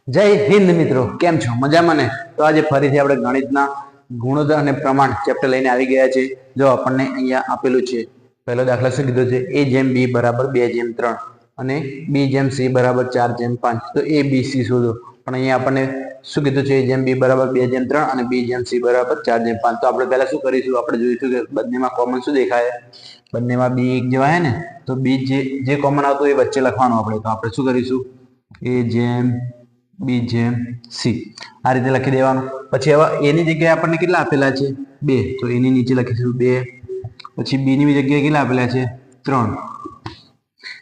જય હિન્દ મિત્રો, કેમ છો? મજામાં ને? તો આજે ફરીથી આપણે ગણિતના ગુણોત્તર અને પ્રમાણ ચેપ્ટર લઈને આવી ગયા છે. જો આપણને અહીંયા આપેલું છે, પહેલો દાખલા શું કીધો છે? a જેમ b બરાબર 2/3 અને b જેમ c બરાબર 4/5. તો a b c શોધો. પણ અહીંયા આપણને શું કીધું છે? a જેમ b બરાબર 2/3 અને b જેમ c બરાબર 4/5. તો આપણે પહેલા શું કરીશું? આપણે જોઈશું કે બંનેમાં કોમન શું દેખાય. બંનેમાં b એક જેવા હે ને, તો b જે કોમન આવતું એ વચ્ચે લખવાનું આપણે. તો આપણે શું કરીશું? a જેમ b જેમ c આ રીતે લખી દેવાનું. પછી હવે a ની જગ્યાએ આપણને કેટલા આપેલા છે? 2. તો a ની નીચે લખીશું 2. પછી b ની જગ્યાએ કેટલા આપેલા છે? 3.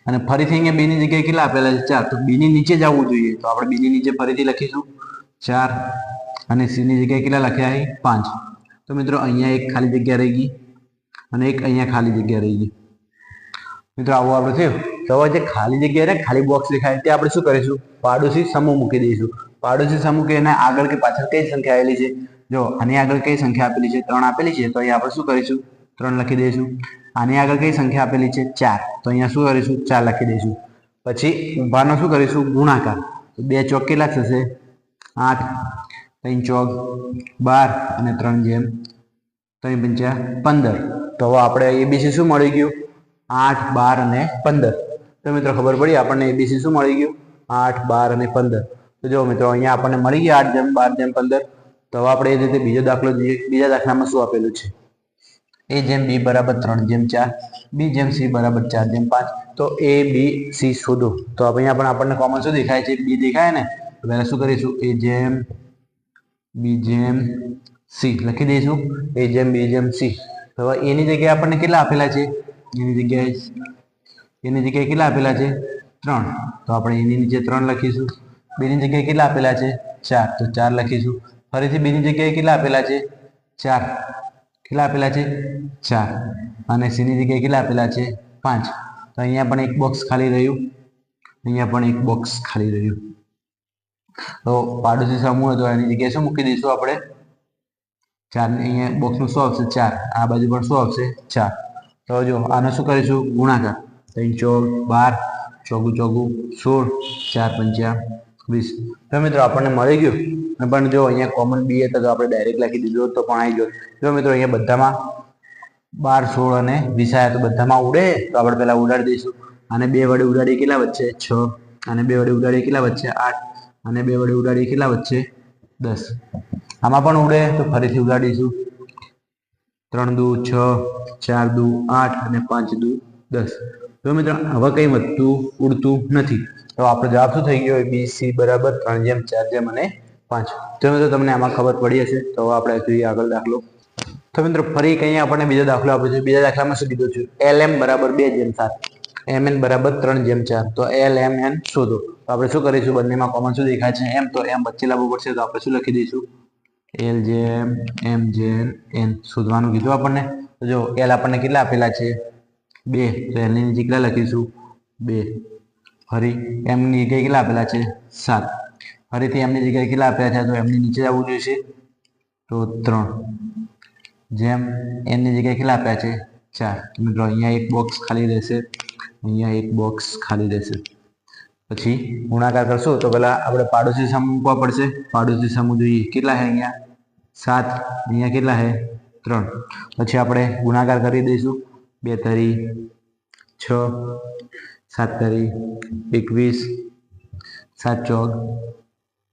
અને ફરીથી અહીંયા b ની જગ્યાએ કેટલા આપેલા છે? 4. તો b ની નીચે જ આવવું જોઈએ. તો આપણે b ની નીચે ફરીથી લખીશું 4 અને c ની જગ્યાએ કેટલા લખ્યા છે? 5. તો મિત્રો અહીંયા એક ખાલી જગ્યા રહી ગઈ અને એક અહીંયા ખાલી જગ્યા રહી ગઈ. મિત્રો આવું આપણે થયું. તો હવે જે ખાલી જગ્યા ને ખાલી બોક્સ દેખાય તે આપણે શું કરીશું? પાડોશી સમૂહ મૂકી દઈશું. પાડોશી સમૂહ કે એના આગળ કે પાછળ કઈ સંખ્યા આવેલી છે? જો આની આગળ કઈ સંખ્યા આપેલી છે? 3 આપેલી છે. તો અહીંયા આપણે શું કરીશું? 3 લખી દઈશું. આની આગળ કઈ સંખ્યા આપેલી છે? 4. તો અહીંયા શું કરીશું? 4 લખી દઈશું. પછી ઊભાનો શું કરીશું? ગુણાકાર. તો 2 ચોક કેટલા થશે? 8. 3 ચોક 12 અને 3 જેમ 3 પંચા 15. તો હવે આપણે એબીસી શું મળી ગયું? 8, 12 અને 15. તો મિત્રો ખબર પડી આપણને એબીસી શું મળી ગયું? 8, 12 અને 15. તો જો મિત્રો અહીંયા આપણને મળી ગયા 8 જેમ 12 જેમ 15. તો હવે આપણે એ રીતે બીજો દાખલો જોઈએ. બીજા દાખલામાં શું આપેલું છે? a જેમ b બરાબર 3/4, b જેમ c બરાબર 4/5. તો a b c શોધો. તો અહીંયા પણ આપણને કોમન શું દેખાય છે? b દેખાય ને. તો પહેલા શું કરીશું? a જેમ b જેમ c લખી દઈશું. a જેમ b જેમ c. તો હવે a ની જગ્યાએ આપણને કેટલા આપેલા છે? એની જગ્યાએ કેટલા આપેલા છે? 3. તો આપણે એની નીચે 3 લખીશું. b ની જગ્યાએ કેટલા આપેલા છે? 4. તો 4 લખીશું. ફરીથી b ની જગ્યાએ કેટલા આપેલા છે? 4. કેટલા આપેલા છે? 4. અને c ની જગ્યાએ કેટલા આપેલા છે? 5. તો અહીંયા પણ એક બોક્સ ખાલી રહ્યું. અહીંયા પણ એક બોક્સ ખાલી રહ્યું. તો પાડોશી સમૂહ હતો એની જગ્યાએ શું મૂકી દઈશું આપણે? 4. અહીંયા બોક્સનું શું આવશે? 4. આ બાજુ પણ શું આવશે? 4. તો જો આનો શું કરીશું? ગુણાકાર. 3 ચોક 12, ચોગું ચોગું 16, 4 પંચા 20. તો મિત્રો આપણને મળી ગયું. પણ જો અહીંયા કોમન બી હતા તો આપણે ડાયરેક્ટ લખી દીધું તો પણ આવી ગયો. જો મિત્રો અહીંયા બધામાં 12, 16 અને 20 આવ્યા. તો બધામાં ઉડે તો આપણે પહેલા ઉડાડી દઈશું. અને 2 વડે ઉડાડીએ કેટલા વચ્ચે? 6. અને 2 વડે ઉડાડીએ કેટલા વચ્ચે? 8. અને 2 વડે ઉડાડીએ કેટલા વચ્ચે? 10. આમાં પણ ઉડે તો ફરીથી ઉડાડીશું. 3 દુ 6, 4 દુ 8 અને 5 દુ 10. તો મિત્રો હવે કંઈ વધતું ઉડતું નથી. તો આપણો જવાબ શું થઈ ગયો? બી સી બરાબર 3 જેમ 4 જેમ અને 5. તો મિત્રો તમને આમાં ખબર પડી હશે. તો આપણે જોઈએ આગળ દાખલો. તો મિત્રો ફરી કંઈ આપણને બીજો દાખલો આપ્યો છે. બીજા દાખલામાં શું કીધું છે? LM બરાબર 2/7, MN બરાબર 3/4. તો LMN શોધો. તો આપણે શું કરીશું? બંનેમાં કોમન શું દેખાય છે? M. તો M વચ્ચે લાવવું પડશે. તો આપણે શું લખી દઈશું? L જેમ M જેમ N શોધવાનું કીધું આપણને. તો જો L આપણને કેટલા આપેલા છે? 2. તો L ની નીચે કેટલા લખીશું? 2. ફરી M ની જગ્યાએ કેટલા આપેલા છે? 7. ફરીથી M ની જગ્યાએ કેટલા આપ્યા છે? તો M ની નીચે આવવું જોઈએ. તો 3. જેમ N ની જગ્યાએ કેટલા આપ્યા છે? 4. મિત્રો અહીંયા એક બોક્સ ખાલી રહેશે. અહીંયા એક બોક્સ ખાલી રહેશે. પછી ગુણાકાર કરશું તો પહેલા આપણે પાડોશી સમૂહ મૂકવા પડશે. પાડોશી સમૂહ જોઈએ કેટલા છે? અહીંયા 7. અહીંયા કેટલા છે? 3. પછી આપણે ગુણાકાર કરી દઈશું. 2 તરી 6, 7 તરી 21, 7 ચોક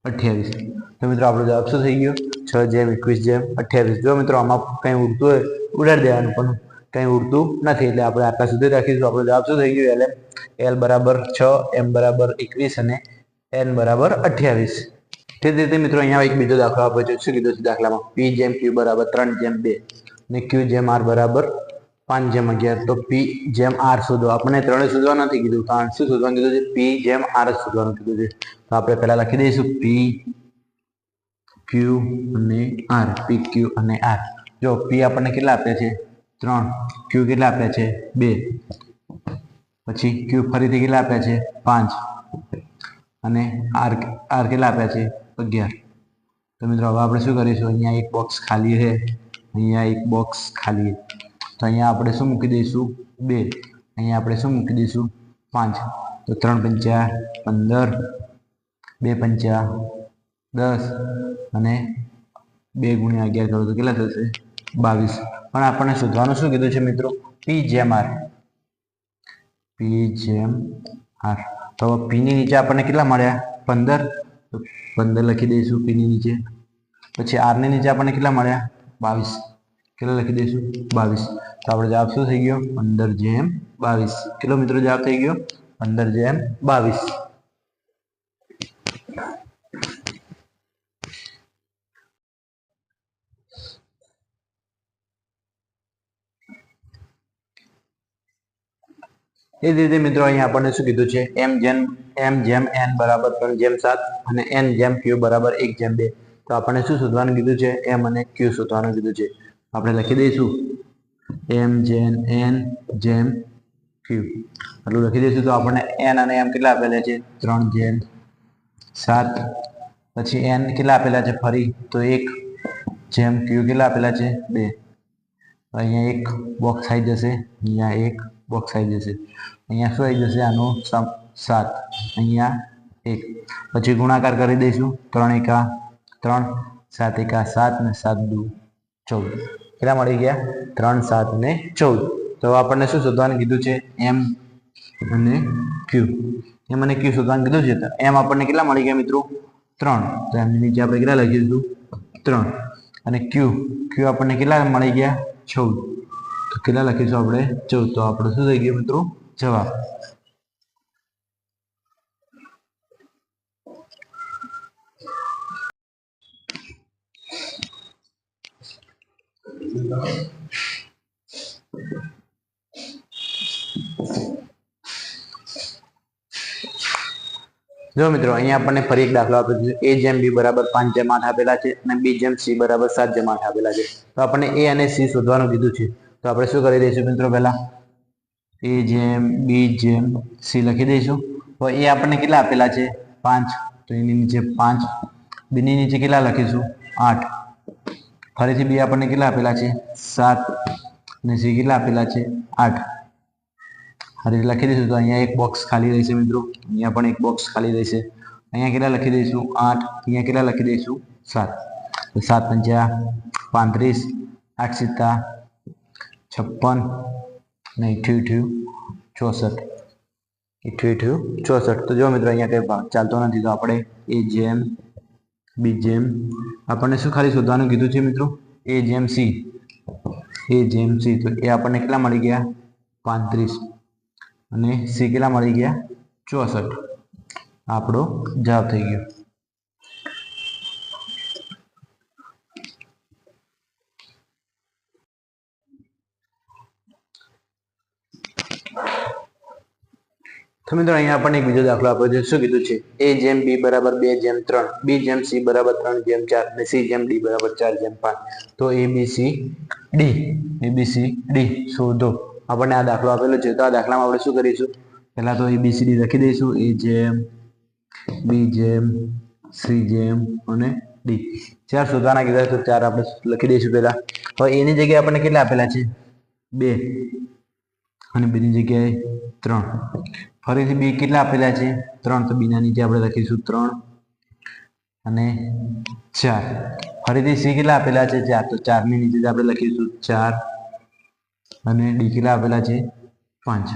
28. તો મિત્રો આપણો જવાબ શું થઈ ગયો? 6 જેમ 21 જેમ 28. જો મિત્રો આમાં કંઈ ઉડતું હોય ઉડાડી દેવાનું, પણ કંઈ ઉડતું નથી એટલે આપણે આટલા સુધી રાખીશું. આપણો જવાબ શું થઈ ગયો? L બરાબર 6, M બરાબર 21 અને N બરાબર 28. તે જ રીતે મિત્રો અહીંયા એક બીજો દાખલો આપ્યો છે. શું કીધું છે દાખલામાં? P જેમ Q બરાબર 3 જેમ 2 અને Q જેમ R બરાબર 5 જેમ 11. તો P જેમ R શોધો. આપણને 3 શોધવા નથી કીધું. કારણ શું શોધવાનું કીધું છે? P જેમ R શોધવાનું કીધું છે. તો આપણે પહેલા લખી દઈશું P, Q અને R. P, Q અને R. જો P આપણને કેટલા આપ્યા છે? 3. Q કેટલા આપ્યા છે? 2. પછી Q ફરીથી કેટલા આપ્યા છે? 5. અને R કેટલા આપ્યા છે? 11. તો મિત્રો હવે આપણે શું કરીશું? અહીંયા એક બોક્સ ખાલી છે. અહીંયા એક બોક્સ ખાલી છે. તો અહીંયા આપણે શું મૂકી દઈશું? 2. અહીંયા આપણે શું મૂકી દઈશું? 5. તો 3 પંચા 15, 2 પંચા 10 અને 2 ગુણ્યા 11 કરો તો કેટલા થશે 22. પણ આપણને શોધવાનું શું કીધું છે મિત્રો? પી જેમ આર. પી જેમ આર. તો પી ની નીચે આપણને કેટલા મળ્યા 15. તો 15 લખી દઈશું પી ની નીચે. પછી આર ની નીચે આપણને કેટલા મળ્યા 22. કેટલા લખી દઈશું 22. તો આપણો જવાબ શું થઈ ગયો 15/22. કેટલો મિત્રો જવાબ થઈ ગયો 15/22. એ જ રીતે મિત્રો અહીંયા આપણને શું કીધું છે m જેમ n બરાબર 3/7 અને n જેમ q બરાબર 1/2. તો આપણને શું શોધવાનું કીધું છે? m અને q શોધવાનું કીધું છે. આપણે લખી દઈશું m જેમ n જેમ q આટલું લખી દઈશું. તો આપણને n અને m કેટલા આપેલા છે 3/7. પછી n કેટલા આપેલા છે ફરી તો 1 જેમ q કેટલા આપેલા છે 2. અહીંયા એક બોક્સ આવી જશે, અહીંયા એક બોક્સ આવી જશે, અહીંયા શું આવી જશે આનો 7, અહીંયા 1. પછી ગુણાકાર કરી દઈશું 3 એકા 3, 7 એકા 7 ને 7 દુ 14. કેટલા મળી ગયા 3, 7 ને 14. તો આપણને શું શોધવાનું કીધું છે? m અને q. m અને q શોધવાનું કીધું છે. તો m આપણને કેટલા મળી ગયા મિત્રો 3. તો એમની નીચે આપણે કેટલા લખીશું 3. અને q આપણને કેટલા મળી ગયા 14. તો કેટલા લખીશું આપણે 14. તો આપણે શું થઈ ગયું મિત્રો જવાબ. જો મિત્રો અહીંયા આપણને ફરી એક દાખલો આપેલો છે. a જેમ b બરાબર 5/8 આપેલા છે અને b જેમ c બરાબર 7/8 આપેલા છે. તો આપણને a અને c શોધવાનું કીધું છે. તો આપણે શું કરી દઈશું મિત્રો? પહેલા a જેમ b જેમ c લખી દઈશું. તો a આપણને કેટલા આપેલા છે 5. તો એની નીચે 5. b ની નીચે કેટલા લખીશું 8. ફરીથી b આપણને કેટલા આપેલા છે 7 અને c કેટલા આપેલા છે 8. ફરીથી લખી દઈશું. તો અહીંયા એક બોક્સ ખાલી રહેશે મિત્રો, અહીંયા પણ એક બોક્સ ખાલી રહેશે. અહીંયા કેટલા લખી દઈશું 8, અહીંયા કેટલા લખી દઈશું 7. તો 7 પંચા 35, 8 સિત્તા 56 અને 64. તો જો મિત્રો અહીંયા કઈ ભાગ ચાલતો નથી. તો આપણે a જેમ b જેમ આપણને શું ખાલી શોધવાનું કીધું છે મિત્રો? a જેમ c. તો એ આપણને કેટલા મળી ગયા 35 અને c કેટલા મળી ગયા 64. આપણો જવાબ થઈ ગયો. તો મિત્રો અહીંયા આપણને એક બીજો દાખલો આપ્યો છે. શું કીધું છે? a જેમ b બરાબર 2/3, b જેમ c બરાબર 3/4 અને c જેમ d બરાબર 4/5. તો abcd શોધો. આપણને આ દાખલો આપેલો છે. તો આ દાખલામાં આપણે શું કરીશું? પહેલા તો abcd લખી દઈશું. a જેમ b જેમ c જેમ અને d. 4 શોધવાના કીધા તો 4 આપણે લખી દઈશું પહેલા. હવે a ની જગ્યાએ આપણને કેટલા આપેલા છે 2 અને b ની જગ્યાએ 3. ફરીથી b કેટલા આપેલા છે 3. તો b ના નીચે આપણે લખીશું 3 અને 4. ફરીથી c કેટલા આપેલા છે 4. તો 4 ની નીચે આપણે લખીશું 4 અને d કેટલા આપેલા છે 5.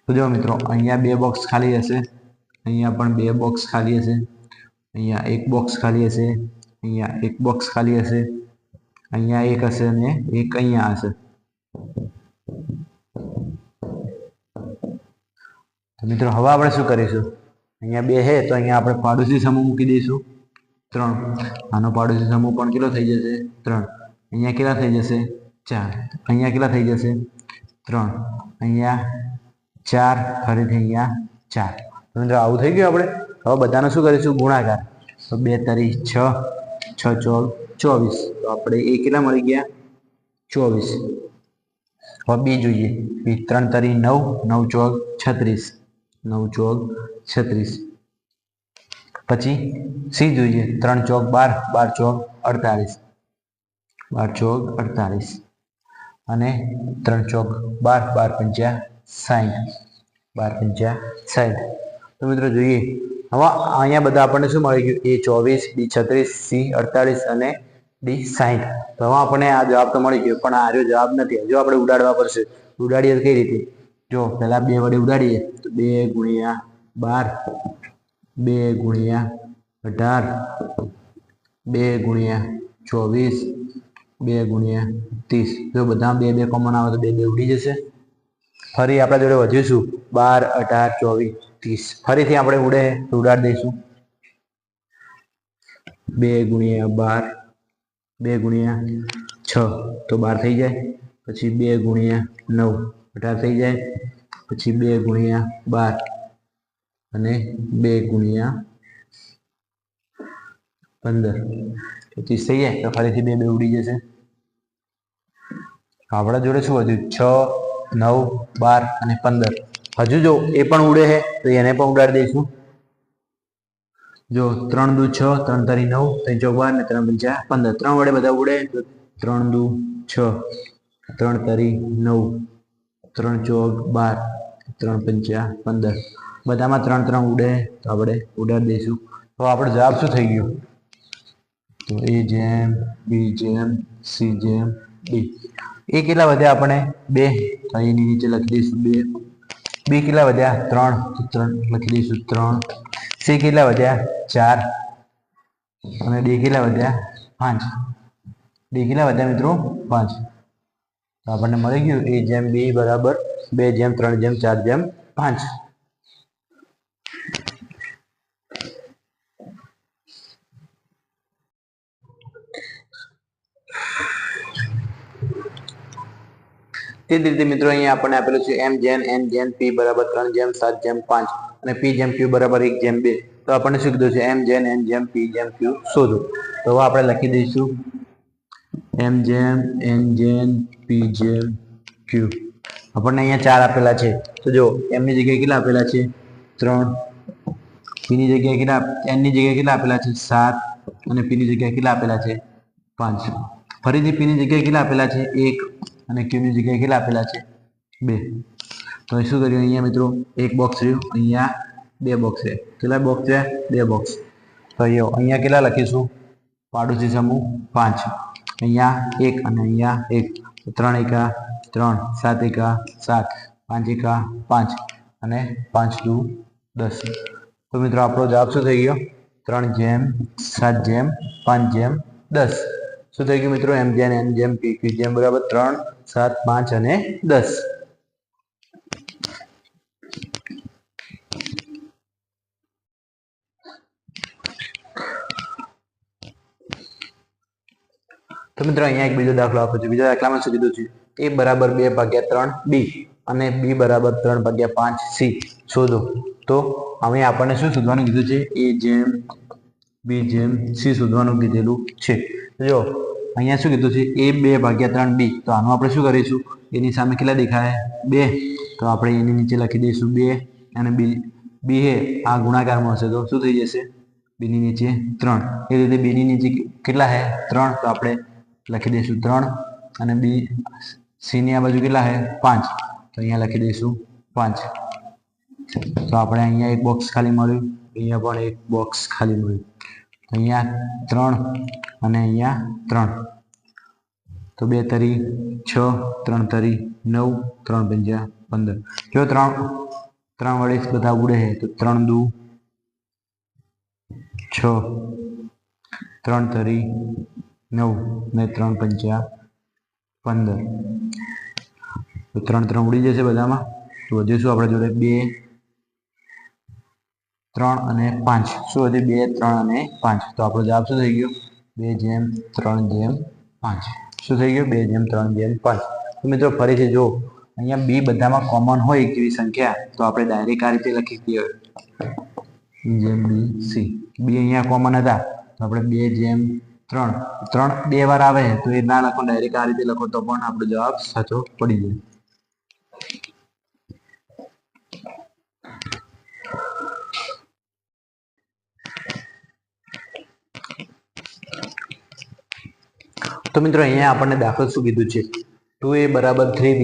તો જો મિત્રો અહીંયા 2 બોક્સ ખાલી હશે, અહીંયા પણ 2 બોક્સ ખાલી હશે, અહીંયા 1 બોક્સ ખાલી હશે, અહીંયા 1 બોક્સ ખાલી હશે, અહીંયા 1 હશે અને 1 અહીંયા હશે. તો મિત્રો હવે આપણે શું કરીશું? અહીંયા 2 છે તો અહીંયા આપણે પાડોશી સમૂહ મૂકી દઈશું 3. આનો પાડોશી સમૂહ પણ કેટલો થઈ જશે 3. અહીંયા કેટલા થઈ જશે 4. અહીંયા કેટલા થઈ જશે 3. અહીંયા 4. ફરીથી અહીંયા 4. તો મિત્રો આવું થઈ ગયું. આપણે હવે બધાનો શું કરીશું? ગુણાકાર. તો 2 તારી 6, 6 ચોક 24. તો આપણે એ કેટલા મળી ગયા 24. હવે બી જોઈએ. 3 તારી 9, 9 ચોક 36, 9 ચોક 36. પછી સી જોઈએ. 3 ચોક 12, 12 ચોક 48, 12 ચોક 48 અને 3 ચોક 12, 12 પંચા 60, 12 પંચા 60. તો મિત્રો જોઈએ હવે અહીંયા બધા આપણને શું મળી ગયું? A 24, B 36, C 48 અને D 60. તો હવે આપણને આ જવાબ તો મળી ગયો, પણ આ જવાબ નથી. જો આપણે ઉડાડવા પડશે. ઉડાડીએ કઈ રીતે? જો પહેલા 2 વડે ઉડાડીએ તો 2 ગુણ્યા 12, 2 ગુણ્યા 18, 2 ગુણ્યા 24, 2 ગુણ્યા 30. જો બધા 2 2 કોમન આવે તો 2 2 ઉડી જશે. ફરી આપણા જોડે વધીશું 12, 18, 24, 30. ફરીથી આપણે ઉડે તો ઉડાડી દઈશું. 2 ગુણ્યા 12, 2 ગુણ્યા 6 તો 12 થઈ જાય. પછી 2 ગુણ્યા 9 18 થઈ જાય. પછી 2 ગુણ્યા 12 અને 2 ગુણ્યા 15 30 થઈ જાય. તો ફરીથી 2 2 ઉડી જશે. આપણા જોડે શું વધ્યું? 6, 9, 12 અને 15. હજુ જો એ પણ ઉડે છે તો એને પણ ઉડાડી દઈશું. જો 3 દુ 6, 3 તરી 9, 3 ચોક 12 ને 3 પંચા 15. 3 વડે બધા ઉડે તો 3 દુ 6, 3 તરી 9, 3 ચોક 12, 3 પંચા 15. બધામાં 3 3 ઉડે તો આપણે ઉડાડી દઈશું. તો આપણો જવાબ શું થઈ ગયો? તો A જેમ B જેમ C જેમ D. એ કેટલા વધ્યા? આપણે 2 તો એની નીચે લખી દઈશું 2. B કેટલા વધ્યા? 3 તો 3 લખી દઈશું 3. C કેટલા વધ્યા? 4 અને D કેટલા વધ્યા? 5. D કેટલા વધ્યા મિત્રો? 5. તો આપણને મળી ગયું A જેમ B બરાબર 2 જેમ 3 જેમ 4 જેમ 5. તે જ રીતે મિત્રો અહીંયા આપણને આપેલું છે M જેન N જેન P બરાબર 3 જેમ 7 જેમ 5 અને P જેમ Q બરાબર 1 જેમ 2. તો આપણને શું કીધું છે? M જેન N જેમ P જેમ Q શોધો. તો હવે આપણે લખી દઈશું M જેમ N જેમ P જેમ Q. આપણને અહીંયા 4 આપેલા છે. તો જો M ની જગ્યાએ કેટલા આપેલા છે? 3. P ની જગ્યાએ કેટલા? N ની જગ્યાએ કેટલા આપેલા છે? 7 અને P ની જગ્યાએ કેટલા આપેલા છે? 5. ફરીથી P ની જગ્યાએ કેટલા આપેલા છે? 1 અને Q ની જગ્યાએ કેટલા આપેલા છે? 2. તો શું કર્યું અહીંયા મિત્રો? એક બોક્સ રહ્યું, અહીંયા 2 બોક્સ છે. કેટલા બોક્સ છે? 2 બોક્સ. તો અહીંયા કેટલા લખીશું? પાડોશી સમૂહ 5. અહીંયા 1 અને અહીંયા 1. 3 એકા 3, 7 એકા 7, 5 એકા 5 અને 5 દુ 10. તો મિત્રો આપણો જવાબ શું થઈ ગયો? 3 જેમ 7 જેમ 5 જેમ 10. શું થઈ ગયું મિત્રો? M જેમ N જેમ P Q જેમ બરાબર 3, 7, 5 અને 10. તો મિત્રો અહીંયા એક બીજો દાખલો આપ્યો છે. બીજા દાખલામાં શું કીધું છે? A બરાબર 2/3 B અને B બરાબર 3/5 C શોધો. તો હવે આપણને શું શોધવાનું કીધું છે? A જેમ B જેમ C શોધવાનું કીધેલું છે. જો અહીંયા શું કીધું છે? A 2/3 B. તો આનું આપણે શું કરીશું? એની સામે કેટલા દેખાય? 2. તો આપણે એની નીચે લખી દઈશું 2 અને B એ આ ગુણાકારમાં હશે તો શું થઈ જશે? B ની નીચે 3. એ રીતે B ની નીચે કેટલા છે? 3. તો આપણે લખી દઈશું 3 અને B C ની આ બાજુ કેટલા છે? 5. તો અહીંયા લખી દઈશું 5. તો આપણે અહીંયા એક બોક્સ ખાલી મળ્યું, અહીંયા પણ એક બોક્સ ખાલી મળ્યું. અહીંયા 3 અને અહીંયા 3. તો 2 તરી 6, 3 તરી 9, 3 પંજા 15. જો 3 વડે બધા ઉડે છે તો 3 દુ 6, 3 તરી 9 ને 3 પંચા 15. તો 3 3 ઉડી જશે બધામાં. તો વધીશું આપણે જોડે 2, 3 અને 5. શું વધ્યું? 2, 3 અને 5. તો આપણો જવાબ શું થઈ ગયો? 2 જેમ 3 જેમ 5. શું થઈ ગયું? 2 જેમ 3 જેમ 5. તો મિત્રો ફરીથી જો અહીંયા B બધામાં કોમન હોય એક જેવી સંખ્યા તો આપણે ડાયરેક્ટ આ રીતે લખી દઈએ જેમ B C. B અહીંયા કોમન હતા તો આપણે 2 જેમ 3. 3 2 વાર આવે તો એ ના લખો, ડાયરેક્ટ આ રીતે લખો તો પણ આપણો જવાબ સાચો પડી જાય. તો મિત્રો અહીંયા આપણને દાખલો શું કીધું છે? 2A બરાબર 3B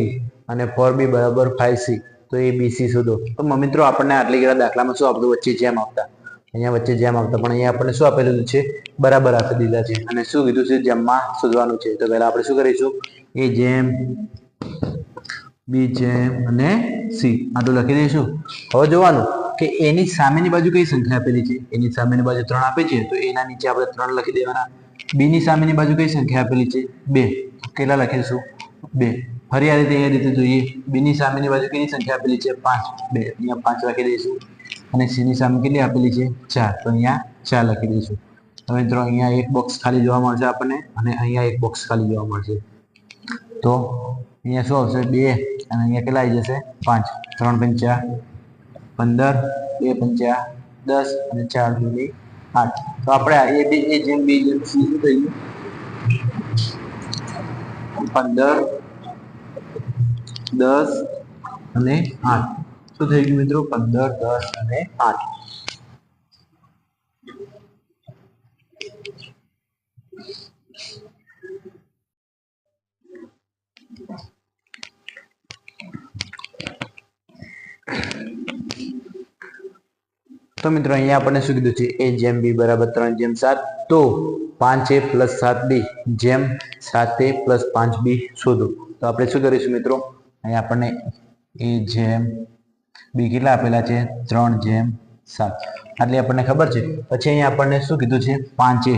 અને 4B બરાબર 5C. તો A B C શોધો. તો મિત્રો આપણને આટલી ઘણા દાખલામાં શું આપતું? વચ્ચે જેમ આપતા. અહીંયા વચ્ચે જેમ આવતા, પણ અહીંયા આપણને શું આપેલું છે? બરાબર આપી દીધા છે. અને શું કીધું છે? જેમમાં શોધવાનું છે. તો પહેલા આપણે શું કરીશું? એ જેમ બી જેમ અને સી આટલું લખી દઈશું. હવે જોવાનું કે એની સામેની બાજુ કઈ સંખ્યા આપેલી છે? એની સામેની બાજુ 3 આપે છે, તો એના નીચે આપણે 3 લખી દેવાના. બી ની સામેની બાજુ કઈ સંખ્યા આપેલી છે? 2. કેટલા લખીશું? 2. ફરી આ રીતે જોઈએ. બી ની સામેની બાજુ કેટલી સંખ્યા આપેલી છે? 5. 2 અહીંયા 5 લખી દઈશું. અને સી ની સામે કેટલી આપેલી છે? 4. તો અહીંયા 4 લખી દઈશું. હવે મિત્રો અહીંયા એક બોક્સ ખાલી જોવા મળશે આપણને, અને અહીંયા એક બોક્સ ખાલી જોવા મળશે. તો અહીંયા શું આવશે? 2 અને અહીંયા કેટલા આવી જશે? 5. 3 પંચા 15, 2 પંચા 10 અને 4 દૂની 8. તો આપણે એ જેમ બી જેમ સી શું થઈ ગયું? 15, 10 અને 8. શું થઈ ગયું મિત્રો? 15, 10 અને 8. તો મિત્રો અહીંયા આપણને શું કીધું છે? a જેમ b બરાબર 3 જેમ 7. તો 5a પ્લસ 7b જેમ 7a પ્લસ 5b શોધો. તો આપણે શું કરીશું મિત્રો? અહીંયા આપણને a જેમ b કેટલા આપેલા છે? 3 જેમ 7 આટલી આપણને ખબર છે. પછી અહીંયા આપણને શું કીધું છે? 5a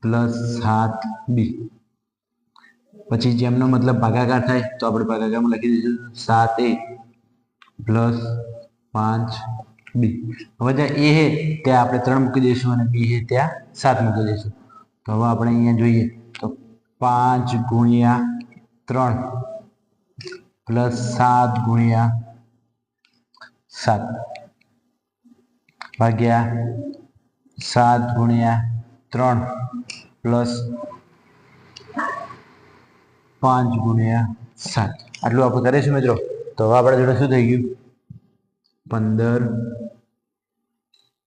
plus 7b. પછી જેમનો મતલબ ભાગાકાર થાય, તો આપણે ભાગાકારમાં લખી દઈશું 7a પ્લસ 5b. હવે જ્યાં a હે ત્યાં આપણે 3 મૂકી દઈશું, અને b હે ત્યાં 7 મૂકી દઈશું. તો હવે આપણે અહીંયા જોઈએ તો 5 ગુણ્યા 3 પ્લસ 7 ગુણ્યા 7 ભાગ્યા 7 ગુણ્યા 3 પ્લસ 5 ગુણ્યા 7. આટલું આપણે કરીશું મિત્રો. તો હવે આપણા જોડે શું થઈ ગયું? 15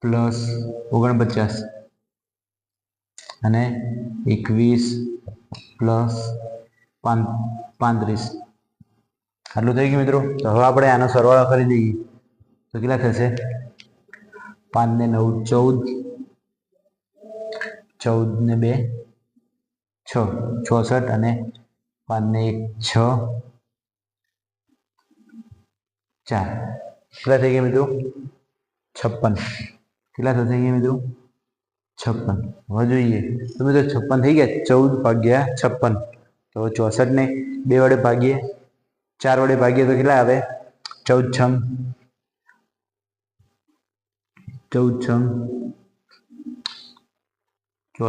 પ્લસ 49 અને 21 પ્લસ 35. આટલું થઈ ગયું મિત્રો. તો હવે આપણે આનો સરવાળો કરી દઈએ તો કેટલા થશે? 5 ને 9 14, 14 ને 2 6, 64 અને 5 ને 1 6, 4. કેટલા થઈ ગયા મિત્રો? 56. કેટલા થશે અહીંયા મિત્રો? 56. હવે જોઈએ તો મિત્રો 56 થઈ ગયા. 14 ભાગ્યા 56. તો 64 ને 2 વડે ભાગીએ, 4 વડે ભાગીએ તો કેટલા આવે? 14 6 64.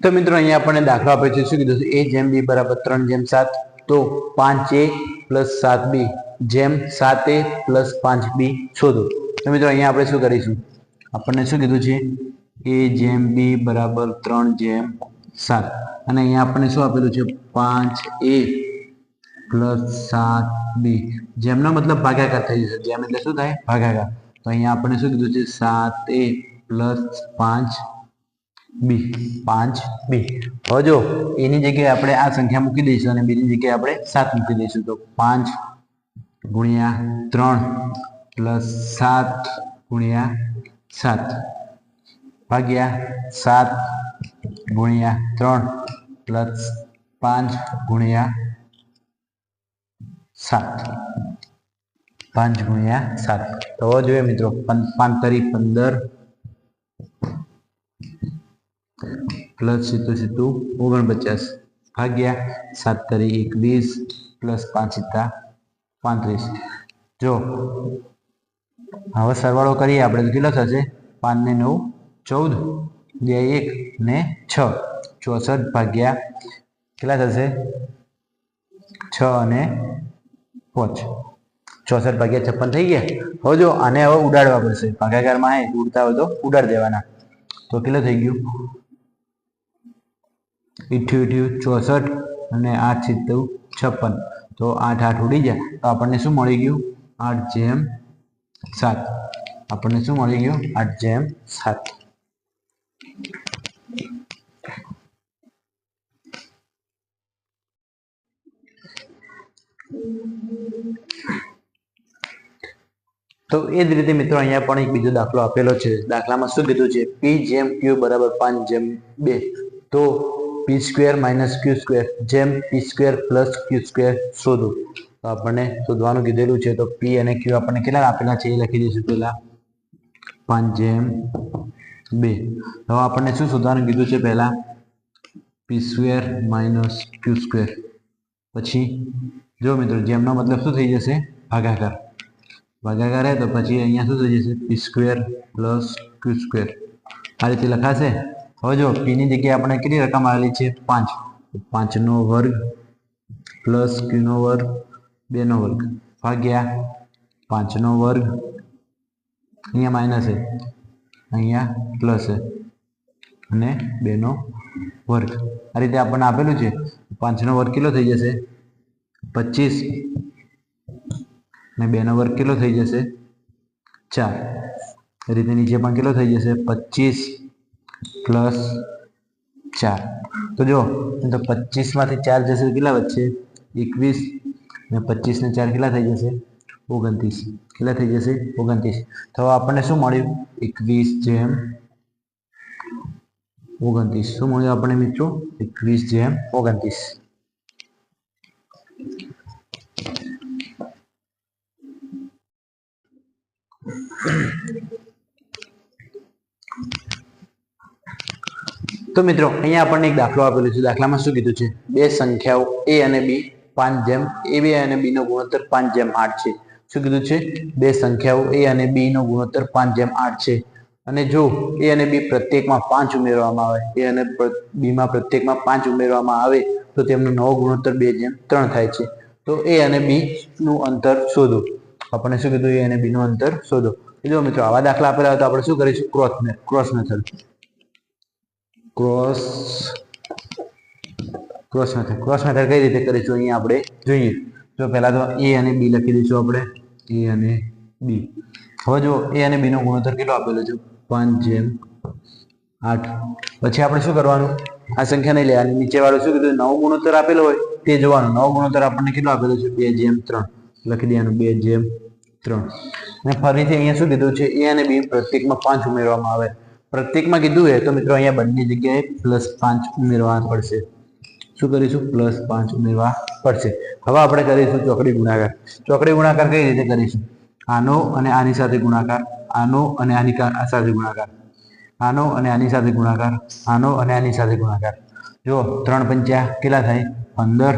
તો મિત્રો અહીંયા આપણને દાખલો આપે છે. શું કીધું છે? a જેમ b બરાબર 3 જેમ 7. તો 5a પ્લસ 7b જેમ 7a પ્લસ 5b શોધો. તો મિત્રો અહીંયા આપણે શું કરીશું? આપણને શું કીધું છે? a જેમ b બરાબર 3 જેમ 7. અને અહીંયા આપણને શું આપેલું છે? 5a plus 7b. જેમનો મતલબ ભાગાકાર થઈ જશે. જેમ એટલે શું થાય? ભાગાકાર. તો અહીંયા આપણને શું કીધું છે? 7a plus 5b. 5b. હવે જો એની જગ્યાએ આપણે આ સંખ્યા મૂકી દઈશું અને બીજી જગ્યાએ આપણે 7 મૂકી દઈશું. તો 5 ગુણ્યા 3 પ્લસ 7 ગુણ્યા 7 ભાગ્યા 7 ગુણ્યા 3 પ્લસ 5 ગુણ્યા 7. 5 ગુણ્યા 7. તો હવે જોઈએ મિત્રો 5 તરી 15 પ્લસ 7 49 ભાગ્યા 7 તરી 21 પ્લસ 5 35. જો હવે સરવાળો કરીએ આપણે તો કેટલો થશે? 5 ને 9 14, 2 1 ને 6 64 ભાગ્યા કેટલા થશે? 6 અને 5 64 ભાગ્યા 56 થઈ ગયા. હવે જો આને હવે ઉડાડવા પડશે. ભાગાકારમાં ઉડતા હોય તો ઉડાડ દેવાના. તો કેટલું થઈ ગયું? 88 64 અને 8 × 56. તો 8 8 ઉડી ગયા તો આપણને શું મળી ગયું? 8/7. આપણને શું મળી ગયું? 8/7. તો એ જ રીતે મિત્રો અહીંયા પણ એક બીજો દાખલો આપેલો છે. દાખલામાં શું કીધું છે? P/Q બરાબર 5/2. તો P² - Q² જેમ P² + Q² શોધો. તો આપણને શોધવાનું કીધેલું છે. તો P અને Q આપણને કેટલા આપેલા છે એ લખી દઈશું પહેલા 5/2. હવે આપણને શું શોધવાનું કીધું છે? પહેલા P² - Q². પછી જો મિત્રો જેમનો મતલબ શું થઈ જશે? ભાગાકાર. ભાગાકાર હે તો પછી અહીંયા શું થઈ જશે? P² + Q². આ રીતે લખાશે. હવે જો P ની જગ્યાએ આપણે કેટલી રકમ આવેલી છે? 5. 5/2 + Q² 2/2 ભાગ્યા 5/2. અહીંયા માઇનસ છે, અહીંયા પ્લસ છે અને 2/2. આ રીતે આપણને આપેલું છે. 5/2 કેટલો થઈ જશે? 25 અને 2/2 કેટલો થઈ જશે? 4. એ રીતે નીચે પણ કેટલો થઈ જશે? 25 + 4. તો જો તો 25 માંથી 4 જશે કેટલા વધશે? 21 અને 25 ને 4 કેટલા થઈ જશે? 29. કેટલા થઈ જશે? 29. તો આપણને શું મળ્યું? 21/29. શું મળ્યું આપણને મિત્રો? 21/29. તો મિત્રો અહીંયા આપણને એક દાખલો આપેલો છે. દાખલામાં શું કીધું છે? બે સંખ્યાઓ a અને b 5/a અને b નો ગુણોત્તર 5/8 છે. શું કીધું છે? બે સંખ્યાઓ a અને b નો ગુણોત્તર 5/8 છે. અને જો a અને b પ્રત્યેકમાં 5 ઉમેરવામાં આવે, a અને b માં પ્રત્યેકમાં 5 ઉમેરવામાં આવે તો તેમનો નવો ગુણોત્તર 2/3 થાય છે. તો a અને b નું અંતર શોધો. આપણને શું કીધું? a અને b નું અંતર શોધો. જો મિત્રો આવા દાખલા આપેલા હોય તો આપણે શું કરીશું? Cross method. ક્રોસ મેથડ કઈ રીતે કરીશું? અહીંયા આપણે જોઈએ. તો પહેલા તો a અને b લખી દઈશું આપણે. a અને b. હવે જો a અને b નો ગુણોત્તર કેટલો આપેલો છે? 5/8. પછી આપણે શું કરવાનું? આ સંખ્યા નહીં લેવાની. નીચે વાળું શું કીધું? નવો ગુણોત્તર આપેલો હોય તે જોવાનું. નવો ગુણોત્તર આપણને કેટલો આપેલો છે? 2/3. લખી દેવાનું 2/3. અને ફરીથી અહીંયા શું કીધું છે? a અને b પ્રત્યેકમાં 5 ઉમેરવામાં આવે. પ્રત્યેકમાં કીધું હોય તો મિત્રો અહીંયા બંને જગ્યાએ +5 ઉમેરવા પડશે. શું કરીશું? +5 ઉમેરવા પડશે. હવે આપણે કરીશું ચોકડી ગુણાકાર. ચોકડી ગુણાકાર કઈ રીતે કરીશું? આનો અને આની સાથે ગુણાકાર, આનો અને આની સાથે ગુણાકાર, આનો અને આની સાથે ગુણાકાર, આનો અને આની સાથે ગુણાકાર. જો 3 પંચા કેટલા થાય? 15.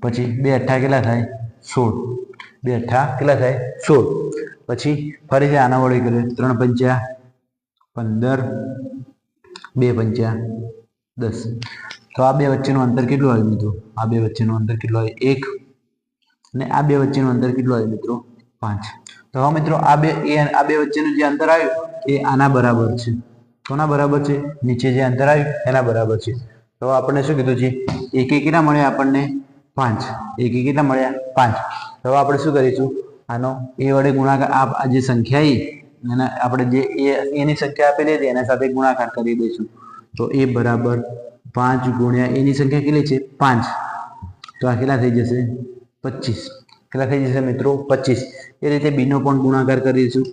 પછી 2 અઠ્ઠા કેટલા થાય? 16. 2 અઠ્ઠા કેટલા થાય? 16. પછી ફરીથી આના વડે કરીએ. 3 પંચા 15, 2 પંચા 10. તો આ બે વચ્ચેનું અંતર કેટલું આવ્યું મિત્રો? આ બે વચ્ચેનું અંતર કેટલું આવ્યું? 1. અને આ બે વચ્ચેનું અંતર કેટલું આવ્યું મિત્રો? 5. તો હવે મિત્રો આ બે વચ્ચેનું જે અંતર આવ્યું એ આના બરાબર છે. કોના બરાબર છે? નીચે જે અંતર આવ્યું એના બરાબર છે. તો આપણને શું કીધું છે? એક કેટલા મળ્યા આપણને? 5. એક કેટલા મળ્યા? 5. તો હવે આપણે શું કરીશું? આનો a વડે ગુણાકાર, આ જે સંખ્યા એને આપણે જે એની સંખ્યા આપેલી હતી એના સાથે ગુણાકાર કરી દઈશું. તો a બરાબર 5 ગુણ્યા એની સંખ્યા કેટલી છે? 5. તો આ કેટલા થઈ જશે? 25. કેટલા થઈ જશે મિત્રો? 25. એ રીતે b નો પણ ગુણાકાર કરીશું.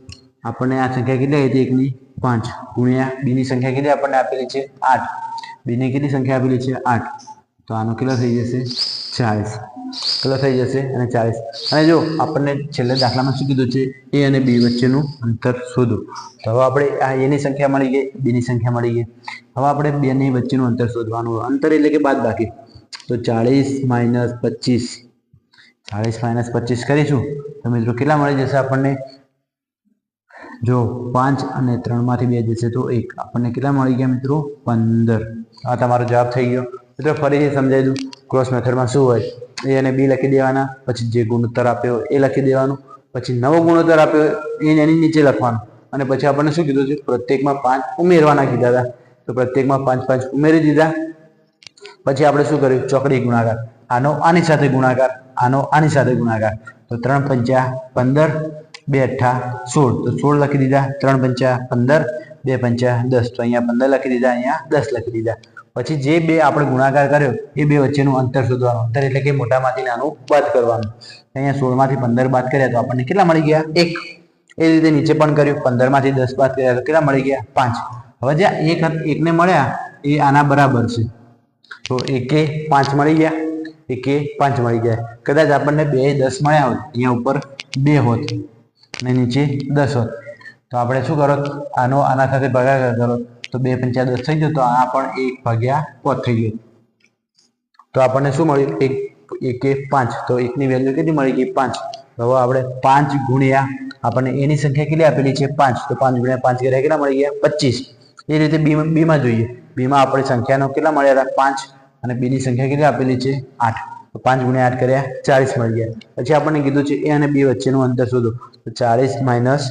આપણને આ સંખ્યા કેટલી હતી? 1 ની 5 ગુણ્યા b ની સંખ્યા કેટલી આપણને આપેલી છે? 8. b ની કેટલી સંખ્યા આપેલી છે? 8. તો આનો કેટલો થઈ જશે? 40. કેટલો થઈ જશે? અને 40. અને જો આપણને છેલ્લે દાખલામાં શું કીધું છે? a અને b વચ્ચેનું અંતર શોધો. તો હવે આપણે આ a ની સંખ્યા મળી ગઈ, b ની સંખ્યા મળી ગઈ. હવે આપણે બે ની વચ્ચેનું અંતર શોધવાનું. અંતર એટલે કે બાદબાકી. તો 40 - 25. 40 - 25 કરીશું તો મિત્રો કેટલા મળી જશે આપણને? જો 5 અને 3 માંથી 2 જશે તો 1. આપણને કેટલા મળી ગયા મિત્રો? 15. આ તમારો જવાબ થઈ ગયો. મિત્રો ફરીથી સમજાવી દઉં. ક્રોસ મેથડમાં શું હોય? a અને b લખી દેવાના, પછી જે ગુણોત્તર આપ્યો એ લખી દેવાનું, પછી નવો ગુણોત્તર આપ્યો એની નીચે લખવાનું, અને પછી આપણને શું કીધું છે? પ્રત્યેકમાં 5 ઉમેરવાના કીધા હતા. તો પ્રત્યેકમાં 5 5 ઉમેરી દીધા. પછી આપણે શું કર્યું? ચોકડી ગુણાકાર. આનો આની સાથે ગુણાકાર, આનો આની સાથે ગુણાકાર, તો 3 પંચા 15, 2 અઠ્ઠા 16, તો 16 લખી દીધા, 3 પંચા 15, 2 પંચા 10, તો અહીંયા 15 લખી દીધા, અહીંયા 10 લખી દીધા. પછી જે બે આપણે ગુણાકાર કર્યો એ બે વચ્ચેનું અંતર શોધવાનું. અંતર એટલે કે મોટામાંથી નાનું બાદ કરવાનું. અહીંયા 16 માંથી 15 બાદ કર્યા તો આપણને કેટલા મળી ગયા? 1. એ રીતે નીચે પણ કર્યું, 15 માંથી 10 બાદ કર્યા તો કેટલા મળી ગયા? 5. હવે જે એકને મળ્યા એ આના બરાબર છે, તો 1 5 મળી ગયા, 1 5 મળી ગયા. કદાચ આપણને 2 10 મળ્યા હોત, અહીંયા ઉપર 2 હોત અને નીચે 10 હોત, તો આપણે શું કરો? આનો આના સાથે ભાગાકાર કરો, તો 2 પંચા 10 થઈ ગયો, તો આ પણ 1/5 થઈ ગયો. તો આપણને શું મળ્યું? 1 5. તો 1 ની વેલ્યુ કેટલી મળી ગઈ? 5. હવે આપણે 5 ગુણ્યા આપણને એની સંખ્યા કેટલી આપેલી છે? 5. તો 5 ગુણ્યા 5 કર્યા કેટલા મળી ગયા? 25. એ રીતે બીમાં જોઈએ. બીમાં આપણે સંખ્યાનો કેટલા મળ્યા હતા? 5. અને બીની સંખ્યા કેટલી આપેલી છે? 8. તો 5 ગુણ્યા 8 કર્યા 40 મળી ગયા. પછી આપણને કીધું છે એ અને બી વચ્ચેનું અંતર શોધો, તો 40 -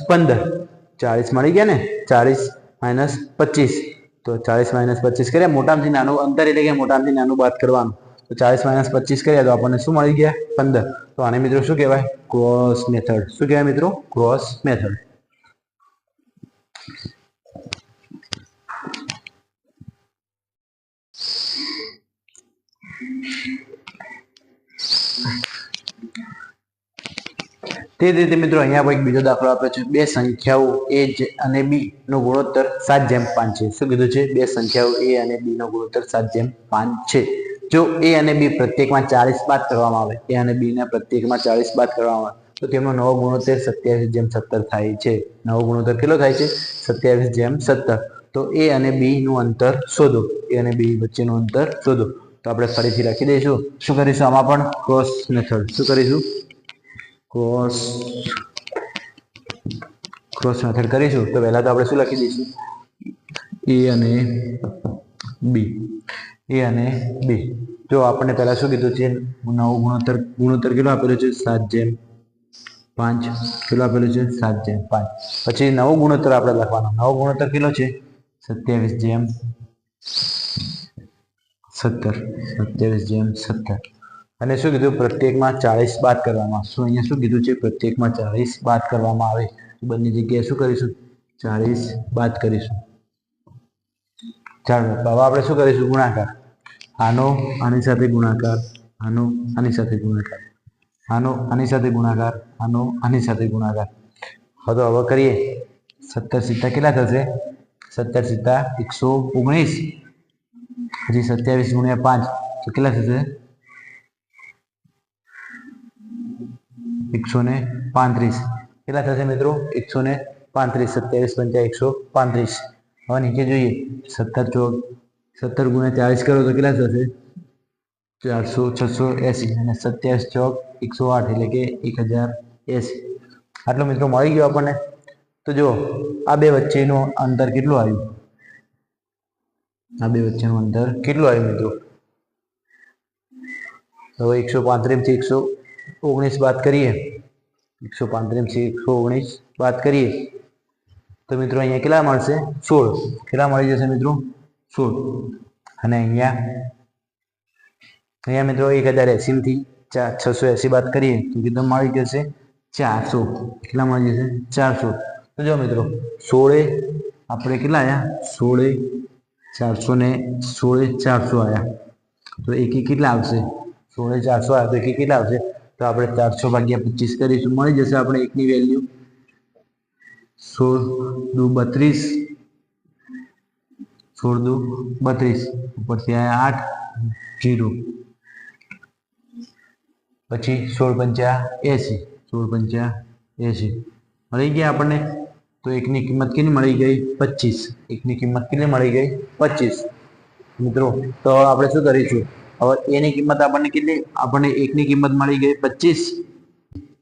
15, 40 મળી ગયા ને, 40 - 25, તો 40 - 25 કર્યા, મોટામાંથી નાનું અંતર એટલે કે મોટામાંથી નાનું બાદ કરવાનું. તો 40 - 25 કર્યા તો આપણને શું મળી ગયા? 15. તો આને મિત્રો શું કહેવાય? Cross method. શું કહેવાય મિત્રો? Cross method. તે રીતે મિત્રો અહીંયા એક બીજો દાખલો આપ્યો છે. બે સંખ્યાઓ a અને b નો ગુણોત્તર 7:5 છે. શું કીધું છે? બે સંખ્યાઓ a અને b નો ગુણોત્તર 7:5 છે. જો a અને b પ્રત્યેકમાં 40 બાદ કરવામાં આવે, a અને b ના પ્રત્યેકમાં 40 બાદ કરવામાં આવે, તો તેમનો નવો ગુણોત્તર 27:17 થાય છે. નવો ગુણોત્તર કેટલો થાય છે? 27:17. તો a અને b નું અંતર શોધો. a અને b વચ્ચેનું અંતર શોધો. તો આપણે ફરીથી લખી દઈશું. શું કરીશું? આમાં પણ ક્રોસ મેથડ. શું કરીશું? ક્રોસ મેથડ કરીશું. તો પહેલા તો આપણે શું લખી દઈશું? a અને b. a અને b. જો આપણને પહેલા શું કીધું છે? નવો ગુણોત્તર કેટલો આપેલો છે? 7:5. કેટલો આપેલો છે? 7:5. પછી નવો ગુણોત્તર આપણે લખવાનો. નવો ગુણોત્તર કેટલો છે? 27:17. અને શું કીધું? પ્રત્યેકમાં 40 બાદ કરવામાં. શું અહીંયા શું કીધું છે? પ્રત્યેકમાં 40 બાદ કરવામાં આવે. બંને જગ્યાએ શું કરીશું? 40 બાદ કરીશું. ચાલો હવે આપણે શું કરીશું? ગુણાકાર. આનો આની સાથે ગુણાકાર, આનો આની સાથે ગુણાકાર, આનો આની સાથે ગુણાકાર, આનો આની સાથે ગુણાકાર. હવે કરીએ. 17 * કેટલા થશે? 17 * 119. પછી 27 × 5 તો કેટલા થશે? 135. કેટલા થશે મિત્રો? 135. 27 × 135. હવે નીચે જોઈએ. 17 × 40 કરો તો કેટલા થશે? 400 680. અને 27 × 108 એટલે કે 1080. આટલો મિત્રો મળી ગયો આપણને. તો જો આ બે વચ્ચેનું અંતર કેટલું આવ્યું? આ બે વચ્ચેનું અંતર કેટલું આવ્યું મિત્રો? હવે 135 થી 119 બાદ કરીએ. 135 થી 119 બાદ કરીએ તો મિત્રો અહીંયા કેટલા મળશે? 16. કેટલા મળી જશે મિત્રો? 16. અને અહીંયા મિત્રો 1080 થી 680 બાદ કરીએ તો કેટલા મળી જશે? 400. કેટલા મળી જશે? 400. તો જો મિત્રો 16 આપણે કેટલા આવ્યા? 16 400 ને 16 400 આવ્યા. તો એકી કેટલા આવશે? 16 400 આવ્યા તો એકી કેટલા આવશે? તો આપણે 400/25 કરીશું. મળી જશે આપણે એકની વેલ્યુ 16 દુ 32. 16 દુ 32. ઉપરથી આયા 8 0. પછી 16 પંચા 80. 16 પંચા 80 મળી ગયા આપણને. તો એકની કિંમત કેટલી મળી ગઈ? 25. એકની કિંમત કેટલી મળી ગઈ? 25 મિત્રો. તો આપણે શું કરીશું? હવે એની કિંમત આપણને કેટલી? આપણને એકની કિંમત મળી ગઈ 25.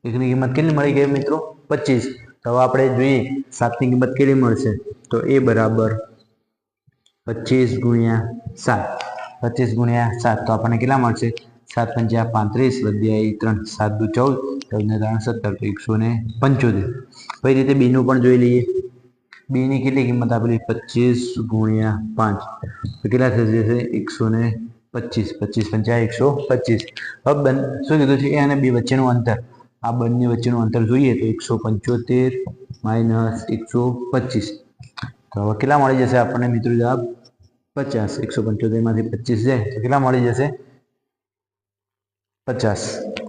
એકની કિંમત કેટલી મળી ગઈ મિત્રો? 25. તો હવે આપણે જોઈએ 7 ની કિંમત કેટલી મળશે. તો એ બરાબર 25 × 7. 25 × 7 તો આપણને કેટલા મળશે? 7 પંચા 35 વધી 3 7 દુ 14 14 ને 3 17 તો 175. કઈ રીતે બી નું પણ જોઈ લઈએ. બી ની કેટલી કિંમત આપેલી? 25 × 5 તો કેટલા થઈ જશે? 175. 25 25 પંચા 125. હવે શું કીધું છે? એ અને બી વચ્ચેનું અંતર, આ બંને વચ્ચેનું અંતર જોઈએ તો 175 માઇનસ 125. તો હવે કેટલા મળી જશે આપણને મિત્રો જવાબ? 50. 175 માંથી 25 જાય તો કેટલા મળી જશે? 50.